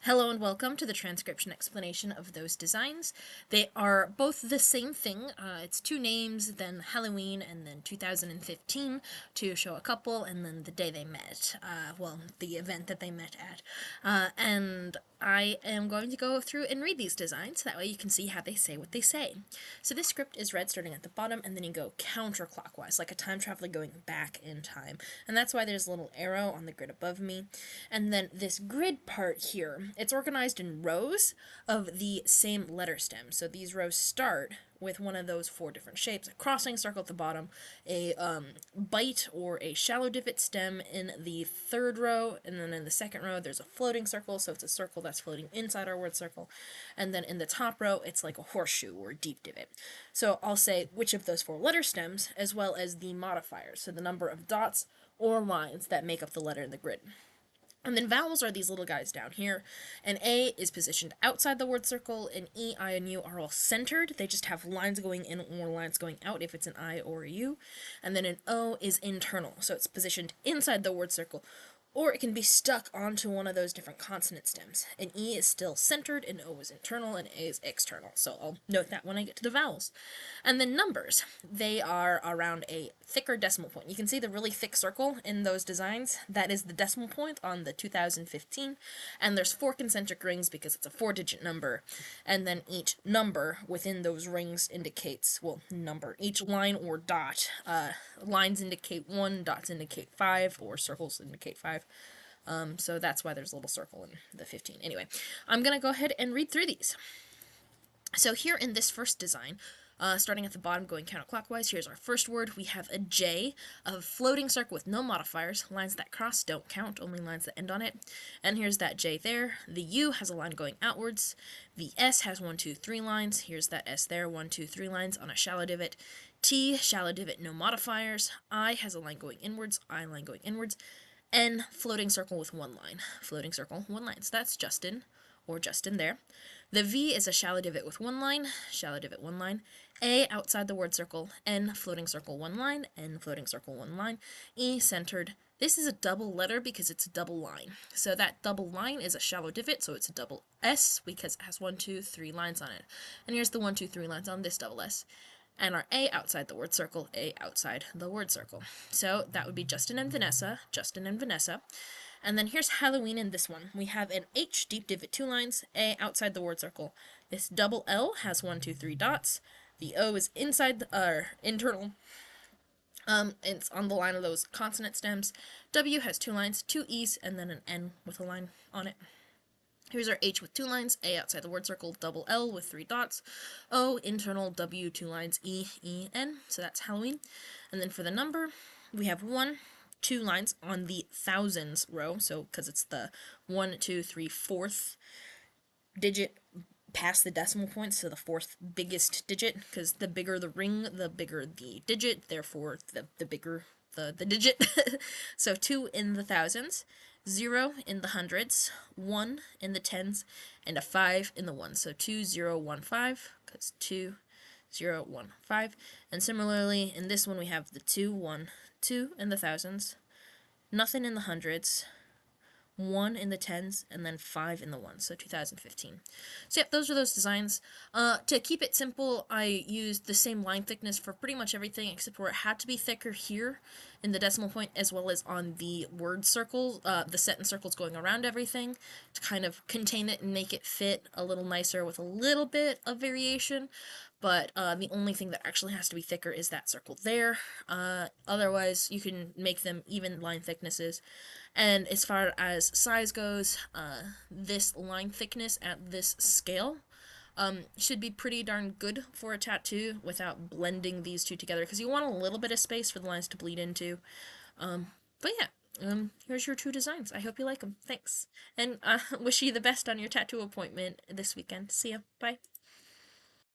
Hello and welcome to the transcription explanation of those designs. They are both the same thing. It's two names, then Halloween, and then 2015 to show a couple, and then the day they met. The event that they met at. And I am going to go through and read these designs, that way you can see how they say what they say. So this script is read starting at the bottom, and then you go counterclockwise, like a time traveler going back in time. And that's why there's a little arrow on the grid above me. And then this grid part here, it's organized in rows of the same letter stem. So these rows start with one of those four different shapes: a crossing circle at the bottom, a bite or a shallow divot stem in the third row, and then in the second row there's a floating circle, so it's a circle that's floating inside our word circle, and then in the top row it's like a horseshoe or a deep divot. So I'll say which of those four letter stems, as well as the modifiers, so the number of dots or lines that make up the letter in the grid. And then vowels are these little guys down here, and A is positioned outside the word circle, and E, I, and U are all centered. They just have lines going in or lines going out if it's an I or a U. And then an O is internal, so it's positioned inside the word circle, or it can be stuck onto one of those different consonant stems. And E is still centered, and O is internal, and A is external. So I'll note that when I get to the vowels. And then numbers. They are around a thicker decimal point. You can see the really thick circle in those designs. That is the decimal point on the 2015. And there's 4 concentric rings because it's a 4-digit number. And then each number within those rings indicates, each line or dot. Lines indicate 1, dots indicate 5, or circles indicate 5. So that's why there's a little circle in the 15. Anyway, I'm going to go ahead and read through these. So here in this first design, starting at the bottom, going counterclockwise, here's our first word. We have a J, a floating circle with no modifiers. Lines that cross don't count, only lines that end on it. And here's that J there. The U has a line going outwards. The S has 1, 2, 3 lines. Here's that S there, 1, 2, 3 lines on a shallow divot. T, shallow divot, no modifiers. I has a line going inwards. I line going inwards. N, floating circle with 1 line. Floating circle, 1 line. So that's Justin, or Justin there. The V is a shallow divot with 1 line. Shallow divot, 1 line. A, outside the word circle. N, floating circle, 1 line. N, floating circle, 1 line. E, centered. This is a double letter because it's a double line. So that double line is a shallow divot, so it's a double S because it has 1, 2, 3 lines on it. And here's the 1, 2, 3 lines on this double S. And our A outside the word circle, A outside the word circle. So that would be Justin and Vanessa, Justin and Vanessa. And then here's Halloween in this one. We have an H, deep divot, 2 lines, A outside the word circle. This double L has 1, 2, 3 dots. The O is inside, internal. It's on the line of those consonant stems. W has 2 lines, 2 E's, and then an N with a line on it. Here's our H with 2 lines, A outside the word circle, double L with 3 dots, O, internal, W, 2 lines, E, E, N, so that's Halloween. And then for the number, we have 1, 2 lines on the thousands row, so because it's the 1, 2, 3, 4th digit past the decimal point, so the 4th biggest digit, because the bigger the ring, the bigger the digit, therefore the bigger the digit. So 2 in the thousands. 0 in the hundreds, 1 in the tens, and a 5 in the ones. So 2, 0, 1, 5, because 2, 0, 1, 5. And similarly, in this one we have the 2, 1, 2 in the thousands, nothing in the hundreds, 1 in the tens, and then 5 in the ones, so 2015. So yeah, those are those designs. To keep it simple, I used the same line thickness for pretty much everything, except where it had to be thicker here in the decimal point, as well as on the word circle, the sentence circles going around everything, to kind of contain it and make it fit a little nicer with a little bit of variation. But the only thing that actually has to be thicker is that circle there. Otherwise, you can make them even line thicknesses. And as far as size goes, this line thickness at this scale should be pretty darn good for a tattoo without blending these two together, because you want a little bit of space for the lines to bleed into. But yeah, here's your 2 designs. I hope you like them. Thanks. And wish you the best on your tattoo appointment this weekend. See ya. Bye.